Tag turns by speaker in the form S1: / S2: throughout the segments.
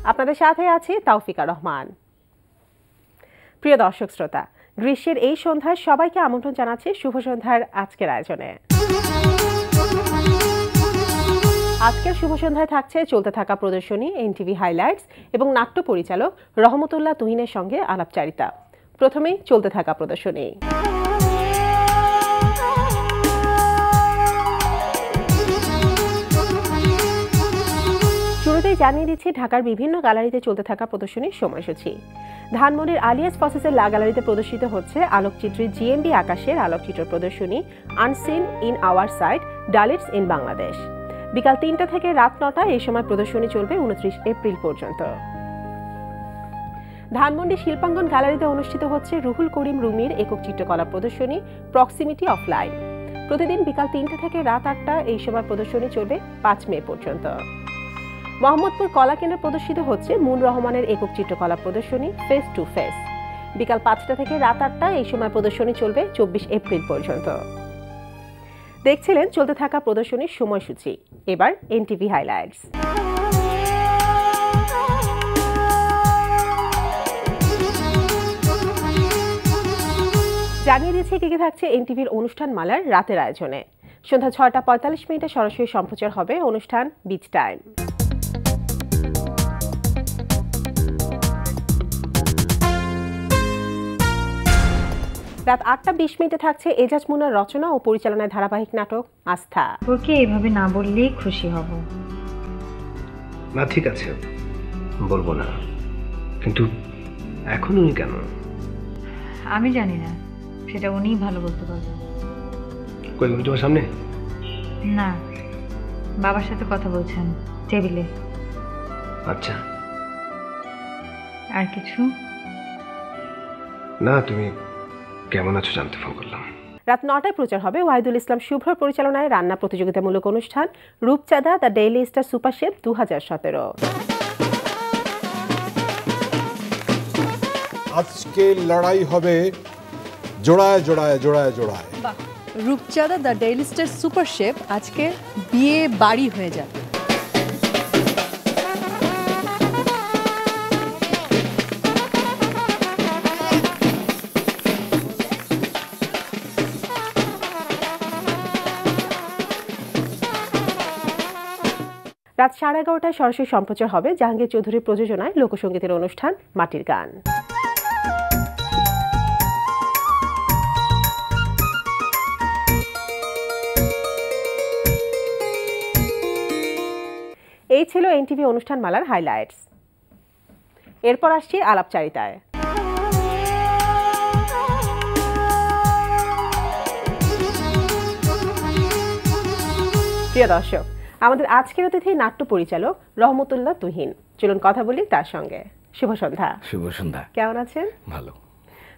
S1: আপনাদের সাথে আছি তাওফিকা রহমান। প্রিয় দর্শক শ্রোতা, গ্রীষ্মের এই সন্ধ্যায় সবাইকে আমন্ত্রণ জানাচ্ছি শুভ সন্ধ্যার আজকের আয়োজনে। আজকের শুভ সন্ধ্যায় থাকছে চলতে থাকা প্রদর্শনী, এনটিভি হাইলাইটস এবং নাট্য পরিচালক রহমতুল্লাহ তুহিনের সঙ্গে আলাপচারিতা। প্রথমেই চলতে থাকা প্রদর্শনী। শুরুতেই জানিয়ে দিচ্ছি ঢাকার বিভিন্ন গ্যালারিতে চলতে থাকা প্রদর্শনীর সময়সূচি। ধানমন্ডির আলিয়াস ফসেসের লা গ্যালারিতে প্রদর্শিত হচ্ছে আলোকচিত্রী জিএমবি আকাশের আলোকচিত্র প্রদর্শনী unseen in our side Dalits in Bangladesh. বিকাল ৩টা থেকে রাত ৯টা এই সময় প্রদর্শনী চলবে ২৯ এপ্রিল পর্যন্ত। ধানমন্ডি শিল্পাঙ্গন গ্যালারিতে অনুষ্ঠিত হচ্ছে রুহুল করিম রুমির একক চিত্রকলা প্রদর্শনী প্রক্সিমিটি অফ লাইফ। প্রতিদিন বিকাল ৩টা থেকে রাত ৮টা এই সময় প্রদর্শনী চলবে ৫ মে পর্যন্ত। মোহাম্মদপুর কলা কেন্দ্রে প্রদর্শিত হচ্ছে মুন রহমানের একক চিত্রকলা প্রদর্শনী ফেস টু ফেস। বিকাল ৫টা থেকে রাত ৮টা এই সময় প্রদর্শনী চলবে ২৪ এপ্রিল পর্যন্ত। দেখছিলেন চলতে থাকা প্রদর্শনীর সময়সূচি। এবার এনটিভি হাইলাইটস। জানিয়ে দিচ্ছি কি থাকছে এনটিভির অনুষ্ঠান মালার রাতের আয়োজনে। সন্ধ্যা ৬টা ৪৫ মিনিটে সরাসরি সম্প্রচার হবে অনুষ্ঠান বিচ টাইম। রাত ৮টা ২০ মিনিটে থাকছে এজাজ মুনার রচনা ও পরিচালনায় ধারাবাহিক নাটক আস্থা।
S2: ওকে এভাবে না বললেই খুশি হব
S3: না। ঠিক আছে, বলবো না, কিন্তু এখন উনি কেন?
S2: আমি জানি না, সেটা উনিই ভালো বলতে পারবেন।
S3: কই উনি তোমার সামনে?
S2: না, বাবার সাথে কথা বলছেন টেবিলে।
S3: আচ্ছা,
S2: আর কিছু
S3: না, তুমি কেমন আছো জানতে ফোন করলাম।
S1: রাত ৯টায় প্রচার হবে ওয়াহিদুল ইসলাম শুভ্র পরিচালনায় রান্না প্রতিযোগিতামূলক অনুষ্ঠান রূপচাঁদা the daily star super chef ২০১৭।
S4: আজকে লড়াই হবে জোড়ায় জোড়ায় জোড়ায় জোড়ায়।
S5: রূপচাঁদা the daily star super chef আজকে বিয়ে বাড়ি হয়ে যাবে।
S1: রাত 11:30টায় সরাসরি সম্প্রচার হবে জাহাঙ্গীর চৌধুরীর প্রযোজনায় লোকসঙ্গীতের অনুষ্ঠান মাটির গান। এই ছিল এনটিভি অনুষ্ঠান মালার হাইলাইটস। এরপর আসছি আলাপচারিতায়। প্রিয় দর্শক, আমাদের আজকের অতিথি নাট্য পরিচালক রহমতুল্লাহ তুহিন। চলুন কথা বলি তার সঙ্গে। শুভ সন্ধ্যা।
S6: শুভ সন্ধ্যা।
S1: কেমন আছেন?
S6: ভালো।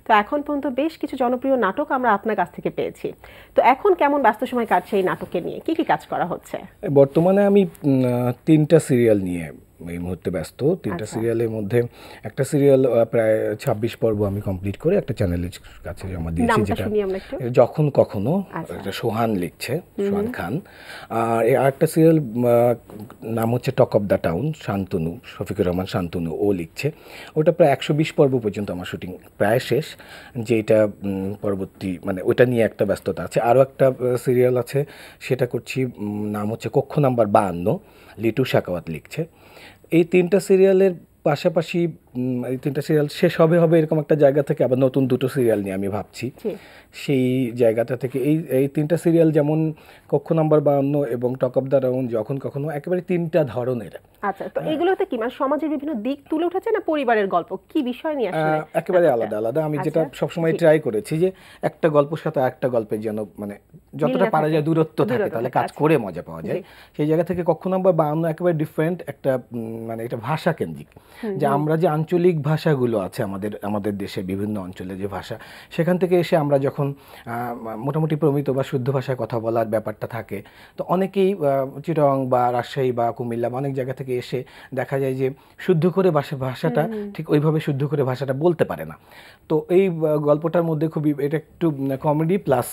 S1: তো এখন পর্যন্ত বেশ কিছু জনপ্রিয় নাটক আমরা আপনার কাছ থেকে পেয়েছি। তো এখন কেমন ব্যস্ত সময় কাটছে এই নাটককে নিয়ে? কি কি কাজ করা হচ্ছে?
S6: বর্তমানে আমি 3টা সিরিয়াল নিয়ে এই মুহূর্তে ব্যস্ত। 3টা সিরিয়ালের মধ্যে একটা সিরিয়াল প্রায় 26 পর্ব আমি কমপ্লিট করে একটা চ্যানেলের কাছে জমা দিয়েছি, যেটা যখন কখনো, এটা সোহান লিখছে, সোহান খান। আর আরেকটা সিরিয়াল নাম হচ্ছে talk of the town, Shantanu, Shafiqur Rahman Shantanu ও লিখছে। ওটা প্রায় 120 পর্ব পর্যন্ত আমার শুটিং প্রায় শেষ, যেটা পরবর্তী মানে ওটা নিয়ে একটা ব্যস্ততা আছে। আরও একটা সিরিয়াল আছে, সেটা করছি, নাম হচ্ছে কক্ষ নাম্বার 52, লিটু শাকাওয়াত লিখছে। এই 3টা সিরিয়ালের পাশাপাশি এই 3টা সিরিয়াল শেষ হবে এরকম একটা জায়গা থেকে আবার নতুন 2টো সিরিয়াল নিয়ে আমি ভাবছি। সেই জায়গাটা থেকে এই 3টা সিরিয়াল, যেমন কক্ষ নাম্বার 52 এবং টক অফ দ্য টাউন, যখন কখনো, একেবারে 3টা ধরনের।
S1: আচ্ছা, তো এইগুলোতে কি মানে সমাজের বিভিন্ন দিক তুলে উঠেছে না পরিবারের গল্প? কি বিষয় নিয়ে আসলে?
S6: একেবারে আলাদা আলাদা। আমি যেটা সবসময় ট্রাই করেছি যে একটা গল্পের সাথে একটা গল্পের যেন মানে যতটা পারা যায় দূরত্ব থাকে, তাহলে কাজ করে মজা পাওয়া যায়। সেই জায়গা থেকে কক্ষ নাম্বার 52 একেবারে ডিফারেন্ট একটা মানে এটা ভাষা কেন্দ্রিক, যে আমরা যে আঞ্চলিক ভাষাগুলো আছে আমাদের দেশে বিভিন্ন অঞ্চলে যে ভাষা, সেখান থেকে এসে আমরা যখন মোটামুটি প্রমিত বা শুদ্ধ ভাষায় কথা বলার ব্যাপারটা থাকে, তো অনেকেই চিটাগং বা রাজশাহী বা কুমিল্লা বা অনেক জায়গা থেকে এসে দেখা যায় যে শুদ্ধ করে ভাষাটা ঠিক ওইভাবে শুদ্ধ করে ভাষাটা বলতে পারে না। তো এই গল্পটার মধ্যে খুবই এটা একটু কমেডি প্লাস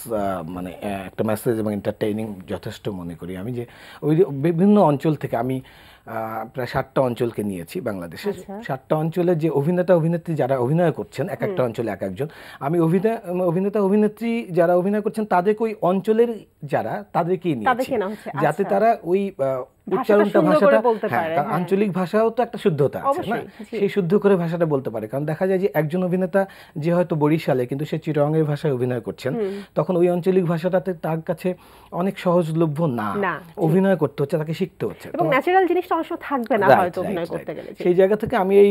S6: মানে একটা মেসেজ এবং এন্টারটেইনিং যথেষ্ট মনে করি আমি, যে ওই বিভিন্ন অঞ্চল থেকে আমি প্রায় 7টা অঞ্চলকে নিয়েছি বাংলাদেশে। 7টা অঞ্চলের যে অভিনেত্রী যারা অভিনয় করছেন, এক একটা অঞ্চলে এক একজন, আমি অভিনেত্রী যারা অভিনয় করছেন তাদেরকে ওই অঞ্চলের যারা তাদেরকেই নিয়েছি, যাতে তারা ওই উচ্চারণটা ভাষাটা, আঞ্চলিক ভাষাও তো একটা শুদ্ধতা আছে না, সেই শুদ্ধ করে ভাষাটা বলতে পারে। কারণ দেখা যায় যে একজন অভিনেতা যে হয়তো বরিশালে কিন্তু সে চিটাগংয়ের ভাষায় অভিনয় করছেন, তখন ওই আঞ্চলিক ভাষাটাতে তার কাছে অনেক সহজলভ্য না, অভিনয় করতে হচ্ছে, তাকে শিখতে হচ্ছে,
S1: এবং ন্যাচারাল জিনিসটা অবশ্য থাকবে না হয়তো অভিনয় করতে গেলে।
S6: সেই জায়গা থেকে আমি এই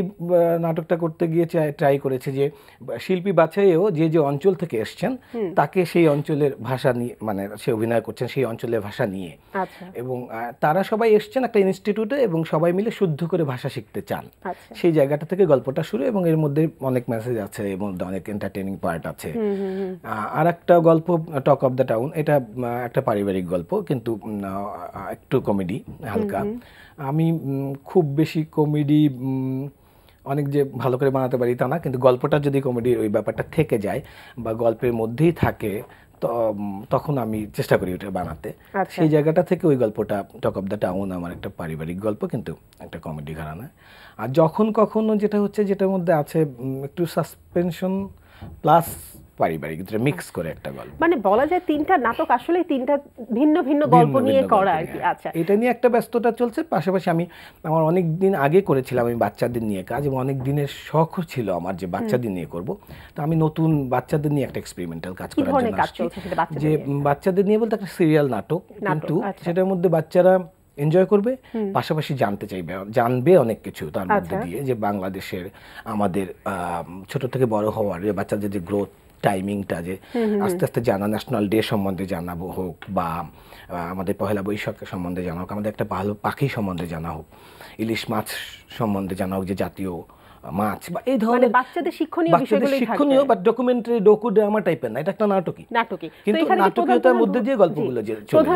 S6: নাটকটা করতে গিয়ে ট্রাই করেছি যে শিল্পী বাছাইও যে যে অঞ্চল থেকে এসছেন তাকে সেই অঞ্চলের ভাষা নিয়ে, মানে সে অভিনয় করছেন সেই অঞ্চলের ভাষা নিয়ে, এবং তারা সবাই এসছেন একটা ইনস্টিটিউটে এবং সবাই মিলে শুদ্ধ করে ভাষা শিখতে চান। সেই জায়গাটা থেকে গল্পটা শুরু, এবং এর মধ্যে অনেক মেসেজ আছে, এর মধ্যে অনেক এন্টারটেইনিং পার্ট আছে। আর একটা গল্প টক অফ দ্য টাউন, এটা একটা পারিবারিক গল্প কিন্তু একটু কমেডি হালকা। আমি খুব বেশি কমেডি অনেক যে ভালো করে বানাতে পারি তা না, কিন্তু গল্পটা যদি কমেডির ওই ব্যাপারটা থেকে যায় বা গল্পের মধ্যেই থাকে তখন আমি চেষ্টা করি ওটা বানাতে। সেই জায়গাটা থেকে ওই গল্পটা টক অফ দ্য টাউন আমার একটা পারিবারিক গল্প কিন্তু একটা কমেডি ঘরানা। আর যখন কখনো যেটা হচ্ছে, যেটার মধ্যে আছে একটু সাসপেনশন প্লাস পারিবারিক, মিক্স করে একটা গল্প,
S1: মানে বলা যায় 3টা নাটক আসলে 3টা ভিন্ন ভিন্ন গল্প নিয়ে করা আর কি। আচ্ছা,
S6: এটা নিয়ে একটা ব্যস্ততা চলছে। পাশাপাশি আমি আমার অনেক দিন আগে করেছিলাম আমি বাচ্চাদের নিয়ে কাজ, এবং অনেক দিনের শখও ছিল আমার যে বাচ্চাদের নিয়ে করব। তো আমি নতুন বাচ্চাদের নিয়ে একটা এক্সপেরিমেন্টাল কাজ করার জন্য আসছি, যে বাচ্চাদের নিয়ে বলতে একটা সিরিয়াল নাটক, কিন্তু সেটার মধ্যে বাচ্চারা এনজয় করবে, পাশাপাশি জানবে অনেক কিছু তার মধ্যে দিয়ে, যে বাংলাদেশের আমাদের ছোট থেকে বড় হওয়ার যে বাচ্চাদের যে গ্রোথ টাইমিংটা, যে আস্তে আস্তে জানা, ন্যাশনাল ডে সম্বন্ধে জানাবো হোক, বা আমাদের পহেলা বৈশাখ সম্বন্ধে জানা হোক, আমাদের একটা ভালো পাখি সম্বন্ধে জানা হোক, ইলিশ মাছ সম্বন্ধে জানা হোক যে জাতীয় মাছ, বা এই ধরনের
S1: বাচ্চাদের শিক্ষণীয়
S6: বা ডকুমেন্টারি ড্রামা টাইপের না, এটা একটা নাটকই, কিন্তু নাটকীয়তার মধ্যে দিয়ে গল্পগুলো যে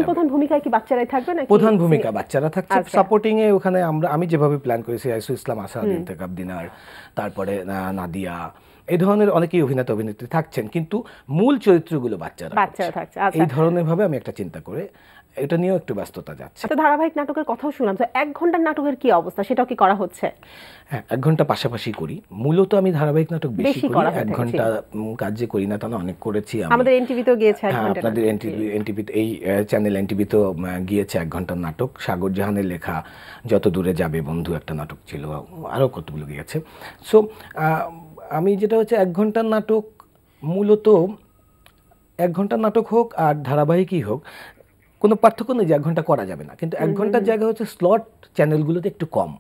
S1: প্রধান ভূমিকায় কি বাচ্চারাই থাকবে নাকি?
S6: প্রধান ভূমিকা বাচ্চারা থাকছে, সাপোর্টিং এ ওখানে আমি যেভাবে প্ল্যান করেছি, আইসু ইসলাম, আসাদিন, তেকাব দিনার, তারপরে নাদিয়া, এই ধরনের অনেকেই অভিনেত্রী থাকছেন, কিন্তু মূল চরিত্রগুলো বাচ্চারা
S1: থাকছে।
S6: এই ধরনের ভাবে আমি একটা চিন্তা করে এটা নিয়েও একটু ব্যস্ততা যাচ্ছে।
S1: তো ধারাবাহিক নাটকের কথাও শুনলাম, তো 1 ঘন্টার নাটকের কি অবস্থা, সেটাও কি করা হচ্ছে?
S6: হ্যাঁ, 1 ঘন্টা পাশাপাশি করি। মূলত আমি ধারাবাহিক নাটক বেশি করি, 1 ঘন্টা কাজ যে করি না তা না, অনেক করেছি।
S1: আমাদের এনটিভিতেও গিয়েছে 1 ঘন্টা,
S6: আপনাদের এনটিভিতে, এই চ্যানেল এনটিভিতেও গিয়েছে 1 ঘন্টার নাটক। সাগর জাহানের লেখা যত দূরে যাবে বন্ধু একটা নাটক ছিল, আরও কতগুলো গিয়েছে। সো আমি যেটা হচ্ছে 1 ঘন্টার নাটক, মূলত 1 ঘন্টার নাটক হোক আর ধারাবাহিকই হোক, কোনো পার্থক্য নেই যে 1 ঘন্টা করা যাবে না, কিন্তু 1 ঘন্টার জায়গা হচ্ছে স্লট চ্যানেলগুলোতে একটু কম,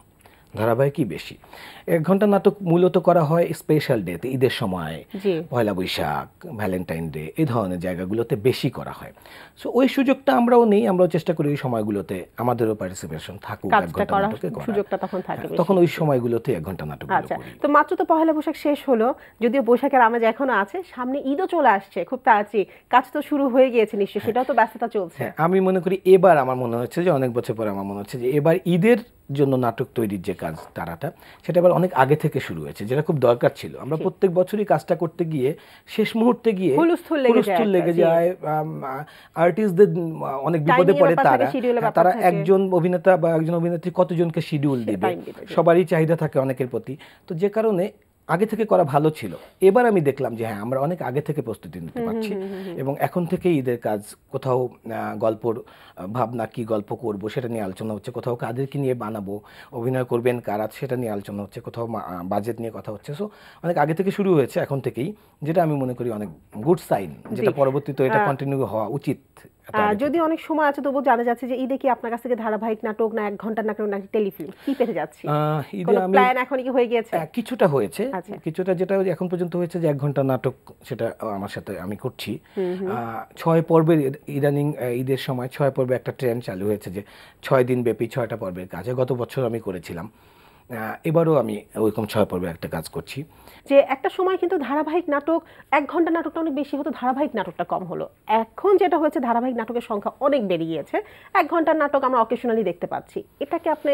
S6: ধারাবাহিকই বেশি। 1 ঘন্টা নাটক মূলত করা হয় স্পেশাল ডেতে, ঈদের সময়, পয়লা বৈশাখ, ভ্যালেন্টাইন ডে, এই ধরনের জায়গাগুলোতে বেশি করা হয়। সো ওই সুযোগটা আমরাও নেই, আমরাও চেষ্টা করি ওই সময়গুলোতে আমাদেরও পার্টিসিপেশন থাকুক, 1 ঘন্টা নাটকে
S1: সুযোগটা তখন থাকে,
S6: তখন ওই সময়গুলোতে 1 ঘন্টা নাটক।
S1: আচ্ছা, তো মাত্র তো পয়লা বৈশাখ শেষ হলো, যদিও বৈশাখের আমেজ এখনো আছে, সামনে ঈদও চলে আসছে খুব তাড়াতাড়ি, কাজ তো শুরু হয়ে গিয়েছে নিশ্চয়ই, সেটাও তো ব্যস্ততা চলছে।
S6: আমি মনে করি এবার আমার মনে হচ্ছে যে অনেক বছর পরে আমার মনে হচ্ছে যে এবার ঈদের জন্য নাটক তৈরির যে কাজ তারাটা, সেটা আবার অনেক আগে থেকে শুরু হয়েছে, যেটা খুব দরকার ছিল। আমরা প্রত্যেক বছরই কাজটা করতে গিয়ে শেষ মুহূর্তে গিয়ে হুলস্থুল লেগে যায়, আর্টিস্টদের অনেক বিপদে পড়ে, তারা একজন অভিনেতা বা একজন অভিনেত্রী কতজনকে শিডিউল দিবে, সবারই চাহিদা থাকে অনেকের প্রতি, তো যে কারণে আগে থেকে করা ভালো ছিল। এবার আমি দেখলাম যে হ্যাঁ, আমরা অনেক আগে থেকে প্রস্তুতি নিতে পারছি, এবং এখন থেকে ঈদের কাজ, কোথাও গল্পর ভাবনা, কি গল্প করব সেটা নিয়ে আলোচনা হচ্ছে, কোথাও কাদেরকে নিয়ে বানাবো, অভিনয় করবেন কারা সেটা নিয়ে আলোচনা হচ্ছে, কোথাও বাজেট নিয়ে কথা হচ্ছে। সো অনেক আগে থেকে শুরু হয়েছে এখন থেকেই, যেটা আমি মনে করি অনেক গুড সাইন, যেটা পরবর্তীতে এটা কন্টিনিউ হওয়া উচিত।
S1: যদি অনেক সময় আছে তবু জানা যাচ্ছে যে ঈদে কি আপনার কাছ থেকে ধারাবাহিক নাটক না 1 ঘন্টার নাটক না টেলিফিল্ম কি পেতে যাচ্ছি? ঈদে আমি প্ল্যান এখন কি হয়ে গিয়েছে?
S6: কিছুটা হয়েছে, কিছুটা যেটা এখন পর্যন্ত হয়েছে যে 1 ঘন্টা নাটক, সেটা আমার সাথে আমি করছি। 6 পর্বের, ইদানিং ঈদের সময় 6 পর্বে একটা ট্রেন্ড চালু হয়েছে যে 6 দিন ব্যাপী 6টা পর্বের কাজ। গত বছর আমি করেছিলাম, এবারও আমি ওইরকম 6 পর্বে একটা কাজ করছি।
S1: যে একটা সময় কিন্তু ধারাবাহিক নাটক 1 ঘন্টা নাটকটা অনেক বেশি হতো, ধারাবাহিক নাটকটা কম হলো। এখন যেটা হয়েছে, ধারাবাহিক নাটকের সংখ্যা অনেক বেড়ে গিয়েছে, 1 ঘন্টার নাটক আমরা অকেশনালি দেখতে পাচ্ছি। এটাকে আপনি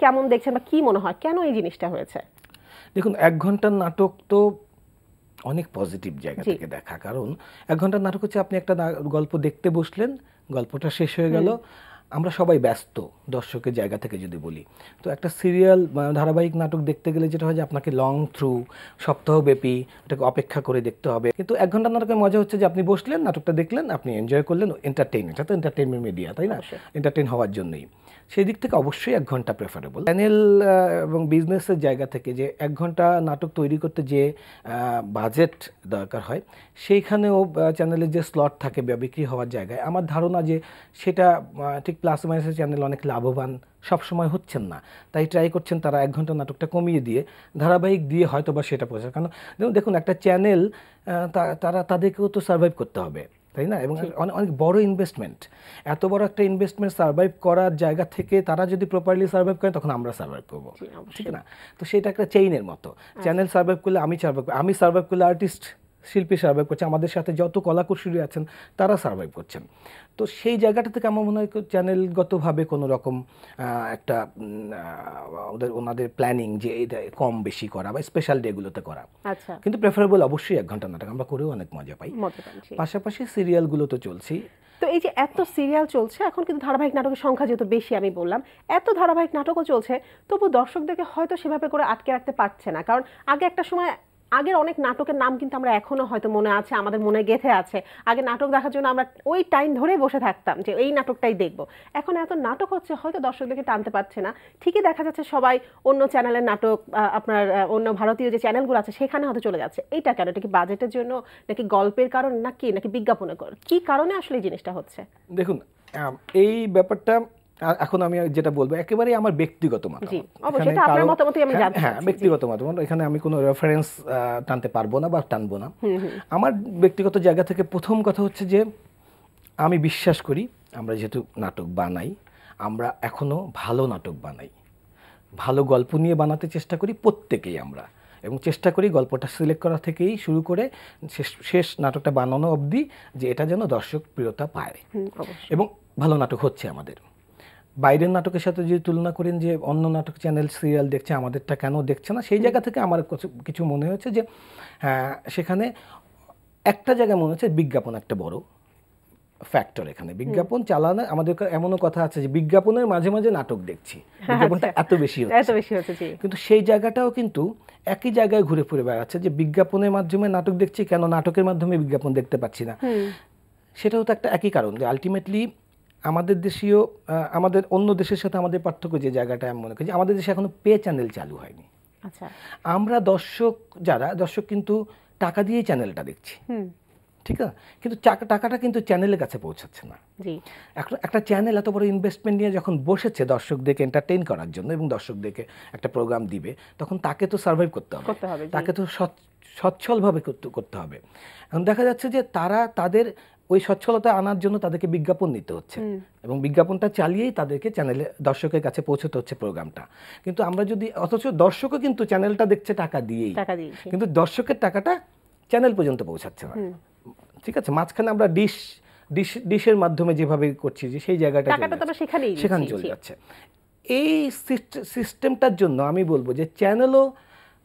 S1: কেমন দেখছেন বা কি মনে হয় কেন এই জিনিসটা হয়েছে?
S6: দেখুন, 1 ঘন্টার নাটক তো অনেক পজিটিভ জায়গা থেকে দেখা, কারণ 1 ঘন্টার নাটক হচ্ছে আপনি একটা গল্প দেখতে বসলেন, গল্পটা শেষ হয়ে গেল, আমরা সবাই ব্যস্ত দর্শকের জায়গা থেকে যদি বলি, তো একটা সিরিয়াল ধারাবাহিক নাটক দেখতে গেলে যেটা হয় যে আপনাকে লং থ্রু সপ্তাহব্যাপী এটাকে অপেক্ষা করে দেখতে হবে। কিন্তু 1 ঘন্টা নাটকের মজা হচ্ছে যে আপনি বসলেন, নাটকটা দেখলেন, আপনি এনজয় করলেন, এন্টারটেইন, এটা তো এন্টারটেইনমেন্ট মিডিয়া, তাই না? এন্টারটেইন হওয়ার জন্যই সেই দিক থেকে অবশ্যই 1 ঘন্টা প্রেফারেবল। চ্যানেল এবং বিজনেসের জায়গা থেকে যে 1 ঘন্টা নাটক তৈরি করতে যে বাজেট দরকার হয়, সেইখানেও চ্যানেলের যে স্লট থাকে বিক্রি হওয়ার জায়গায়, আমার ধারণা যে সেটা ঠিক প্লাস মাইনাসের চ্যানেল অনেক লাভবান সবসময় হচ্ছেন না, তাই ট্রাই করছেন তারা 1 ঘন্টা নাটকটা কমিয়ে দিয়ে ধারাবাহিক দিয়ে হয়তো বা সেটা পৌঁছায়। কারণ দেখুন একটা চ্যানেল তাদেরকেও তো সার্ভাইভ করতে হবে, তাই না? এবং অনেক বড় ইনভেস্টমেন্ট, এত বড় একটা ইনভেস্টমেন্ট সার্ভাইভ করার জায়গা থেকে তারা যদি প্রপারলি সার্ভাইভ করেন তখন আমরা সার্ভাইভ করবো, ঠিক না? তো সেটা একটা চেইনের মতো। চ্যানেল সার্ভাইভ করলে আমি সার্ভাইভ করলে আর্টিস্ট শিল্পী সার্ভাইভ করছে, আমাদের সাথে যত কলাকুশলী আছেন তারা সার্ভাইভ করছেন। তো সেই জায়গাটা থেকে আমার মনে হয় চ্যানেলগতভাবে কোনো রকম একটা ওনাদের প্ল্যানিং যে এটা কম বেশি করা বা স্পেশাল ডেগুলোতে করা, কিন্তু প্রেফারেবল অবশ্যই 1 ঘন্টা নাটক, আমরা করেও অনেক মজা পাই। পাশাপাশি সিরিয়ালগুলো তো চলছেই।
S1: তো এই যে এত সিরিয়াল চলছে এখন, কিন্তু ধারাবাহিক নাটকের সংখ্যা যেহেতু বেশি, আমি বললাম এত ধারাবাহিক নাটকও চলছে, তবু দর্শকদেরকে হয়তো সেভাবে করে আটকে রাখতে পারছে না। কারণ আগে একটা সময় আগের অনেক নাটকের নাম কিন্তু আমরা এখনো হয়তো মনে আছে, আমাদের মনে গেঁথে আছে। আগে নাটক দেখার জন্য আমরা ওই টাইম ধরে বসে থাকতাম যে এই নাটকটাই দেখবো। এখন এত নাটক হচ্ছে, হয়তো দর্শকদেরকে টানতে পারছে না। ঠিকই দেখা যাচ্ছে সবাই অন্য চ্যানেলের নাটক, আপনার অন্য ভারতীয় যে চ্যানেলগুলো আছে সেখানে হয়তো চলে যাচ্ছে। এইটা কেন? এটা কি বাজেটের জন্য, নাকি গল্পের কারণ, নাকি বিজ্ঞাপনের কারণ? কি কারণে আসলে এই জিনিসটা হচ্ছে?
S6: দেখুন এই ব্যাপারটা এখন আমি যেটা বলবো একেবারে আমার ব্যক্তিগত মতামত, হ্যাঁ ব্যক্তিগত মতামত, এখানে আমি কোনো রেফারেন্স টানতে পারবো না বা টানবো না। আমার ব্যক্তিগত জায়গা থেকে প্রথম কথা হচ্ছে যে আমি বিশ্বাস করি আমরা যেহেতু নাটক বানাই, আমরা এখনো ভালো নাটক বানাই, ভালো গল্প নিয়ে বানাতে চেষ্টা করি প্রত্যেকেই আমরা, এবং চেষ্টা করি গল্পটা সিলেক্ট করা থেকেই শুরু করে শেষ নাটকটা বানানো অবধি যে এটা যেন দর্শক প্রিয়তা পায়, এবং ভালো নাটক হচ্ছে আমাদের। বাইরের নাটকের সাথে যদি তুলনা করেন যে অন্য নাটক চ্যানেল সিরিয়াল দেখছে, আমাদেরটা কেন দেখছে না, সেই জায়গা থেকে আমার কিছু মনে হয়েছে যে সেখানে একটা জায়গায় মনে হচ্ছে বিজ্ঞাপন একটা বড় ফ্যাক্টর। এখানে বিজ্ঞাপন চালানো, আমাদের এমনও কথা আছে যে বিজ্ঞাপনের মাঝে মাঝে নাটক দেখছি, বিজ্ঞাপনটা এত বেশি হচ্ছে, কিন্তু সেই জায়গাটাও কিন্তু একই জায়গায় ঘুরে ফিরে বেড়াচ্ছে যে বিজ্ঞাপনের মাধ্যমে নাটক দেখছি, কেন নাটকের মাধ্যমে বিজ্ঞাপন দেখতে পাচ্ছি না। সেটাও তো একটা একই কারণ যে আলটিমেটলি আমাদের দেশীয়, আমাদের অন্য দেশের সাথে আমাদের পার্থক্য যে জায়গাটা আমি মনে করি যে আমাদের দেশে এখনো পে চ্যানেল চালু হয়নি।
S1: আচ্ছা,
S6: আমরা দর্শক কিন্তু টাকা দিয়েই চ্যানেলটা দেখছি, ঠিক আছে, কিন্তু টাকাটা কিন্তু চ্যানেলের কাছে পৌঁছাচ্ছে না। এখন একটা চ্যানেল এত বড় ইনভেস্টমেন্ট নিয়ে যখন বসেছে দর্শকদেরকে এন্টারটেইন করার জন্য এবং দর্শকদেরকে একটা প্রোগ্রাম দিবে, তখন তাকে তো সার্ভাইভ করতে হবে, তাকে তো সচ্ছলভাবে করতে হবে। এখন দেখা যাচ্ছে যে তাদের ওই সচ্ছলতা আনার জন্য তাদেরকে বিজ্ঞাপন নিতে হচ্ছে, এবং বিজ্ঞাপনটা চালিয়েই তাদেরকে চ্যানেলে দর্শকের কাছে পৌঁছতে হচ্ছে প্রোগ্রামটা। কিন্তু আমরা যদি, অথচ দর্শকও কিন্তু চ্যানেলটা দেখছে টাকা দিয়েই, কিন্তু দর্শকের টাকাটা চ্যানেল পর্যন্ত পৌঁছাচ্ছে না, ঠিক আছে। মাঝখানে আমরা ডিশের মাধ্যমে যেভাবে করছি যে সেই জায়গাটা সেখানে চলে যাচ্ছে। এই সিস্টেমটার জন্য আমি বলবো যে চ্যানেলও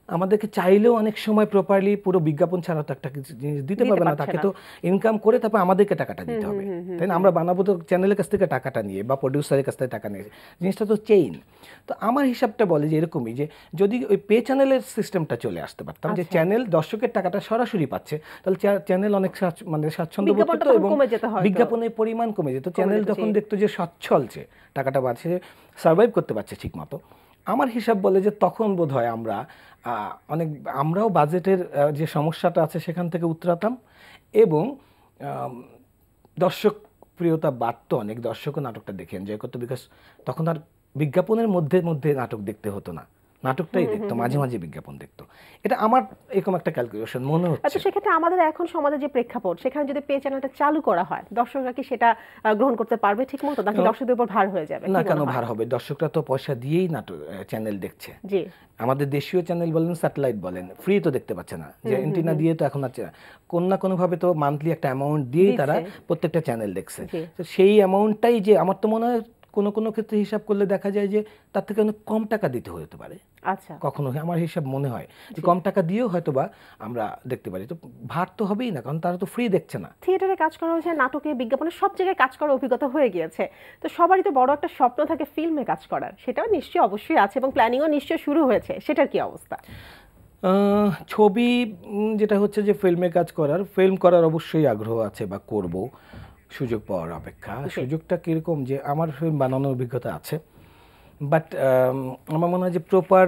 S6: আমাদেরকে চাইলেও অনেক সময় প্রপারলি পুরো বিজ্ঞাপন ছাড়া তো একটা জিনিস দিতে পারবে না, তাকে তো ইনকাম করে তারপর আমাদেরকে টাকাটা দিতে হবে, তাই না? আমরা বানাবো তো চ্যানেলের কাছ থেকে টাকাটা নিয়ে বা প্রডিউসারের কাছ থেকে টাকা নিয়ে, জিনিসটা তো চেইন। তো আমার হিসাবটা বলে যে এরকমই, যে যদি ওই পে চ্যানেলের সিস্টেমটা চলে আসতে পারতাম, যে চ্যানেল দর্শকের টাকাটা সরাসরি পাচ্ছে, তাহলে চ্যানেল অনেক স্বাচ্ছন্দ্য বোধ করতো এবং বিজ্ঞাপনের পরিমাণ কমে যেত। চ্যানেল যখন দেখতো যে সচ্ছলছে, টাকাটা বাড়ছে, সার্ভাইভ করতে পারছে ঠিক মতো, আমার হিসাব বলে যে তখন বোধ হয় আমরাও বাজেটের যে সমস্যাটা আছে সেখান থেকে উতরাতাম, এবং দর্শক প্রিয়তা বাড়তো, অনেক দর্শকও নাটকটা দেখে এনজয় করতো, বিকজ তখন আর বিজ্ঞাপনের মধ্যে দেখতে দেখতে হতো না, নাটকটাই দেখতো, মাঝে মাঝে বিজ্ঞাপন দেখতো। এটা আমার এরকম একটা ক্যালকুলেশন মনে হচ্ছে।
S1: আচ্ছা, সেক্ষেত্রে আমাদের এখন সমাজে যে প্রেক্ষাপট, সেখানে যদি পে চ্যানেলটা চালু করা হয়, দর্শকরা কি সেটা গ্রহণ করতে পারবে ঠিক মতো, নাকি দর্শকদের উপর ভার হয়ে যাবে?
S6: না, কেন ভার হবে? দর্শকরা তো পয়সা দিয়েই নাটক চ্যানেল দেখছে। জি, আমাদের দেশীয় চ্যানেল বলেন, স্যাটেলাইট বলেন, ফ্রি তো দেখতে পাচ্ছে না, যে এন্টিনা দিয়ে তো এখন আছে, কোন না কোনো ভাবে তো মান্থলি একটা অ্যামাউন্ট দিয়েই তারা প্রত্যেকটা চ্যানেল দেখছে। তো সেই অ্যামাউন্টটাই যে আমার তো মনে হয় কোনো কোনো ক্ষেত্রে হিসাব করলে দেখা যায় যে তার থেকে অনেক কম টাকা দিতে হতে পারে।
S1: আচ্ছা,
S6: কখনো আমার হিসাব মনে হয় যে কম টাকা দিয়েও হয়তো বা আমরা দেখতে পারি। তো ভার তো হবেই না, কারণ তারা তো ফ্রি দেখছে না।
S1: থিয়েটারে কাজ করা হয়েছে, নাটকে, বিজ্ঞাপনে, সব জায়গায় কাজ করার অভিজ্ঞতা হয়ে গিয়েছে। তো সবারই তো বড় একটা স্বপ্ন থাকে ফিল্মে কাজ করার, সেটাও নিশ্চয়ই অবশ্যই আছে এবং প্ল্যানিংও নিশ্চয়ই শুরু হয়েছে, সেটার কি অবস্থা?
S6: ছবি যেটা হচ্ছে যে ফিল্ম করার অবশ্যই আগ্রহ আছে বা করব, সুযোগ পাওয়ার অপেক্ষা। সুযোগটা কীরকম, যে আমার ফিল্ম বানানোর অভিজ্ঞতা আছে, বাট আমার মনে হয় যে প্রপার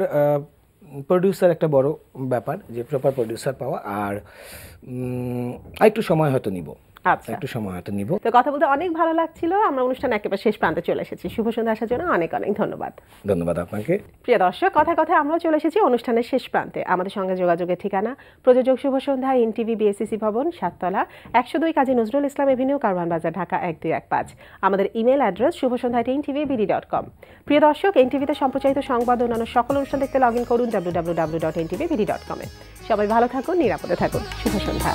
S6: প্রডিউসার একটা বড় ব্যাপার, যে প্রপার প্রডিউসার পাওয়া। আর একটু সময় হয়তো নিব, একটু সময় হয়তো নিব।
S1: তো কথা বলতে অনেক ভালো লাগছিল। আমরা অনুষ্ঠান একেবারে শেষ প্রান্তে চলে এসেছি। শুভ সন্ধ্যা আসার জন্য অনেক অনেক ধন্যবাদ।
S6: ধন্যবাদ আপনাকে।
S1: প্রিয় দর্শক, কথায় আমরাও চলে এসেছি অনুষ্ঠানের শেষ প্রান্তে। আমাদের সঙ্গে যোগাযোগের ঠিকানা প্রযোজক শুভ সন্ধ্যা, এনটিভি, বিএসসিসি ভবন, 7 তলা, 102 কাজী নজরুল ইসলাম এভিনিউ, কারওয়ান বাজার, ঢাকা 1215। আমাদের ইমেল অ্যাড্রেস shubhosandha@ntvbd.com। প্রিয় দর্শক, এনটিভিতে সম্প্রচারিত সংবাদ ও অন্যান্য সকল অনুষ্ঠান দেখতে লগ ইন করুন www.ntvbd.com। সবাই ভালো থাকুন, নিরাপদে থাকুন। শুভ সন্ধ্যা।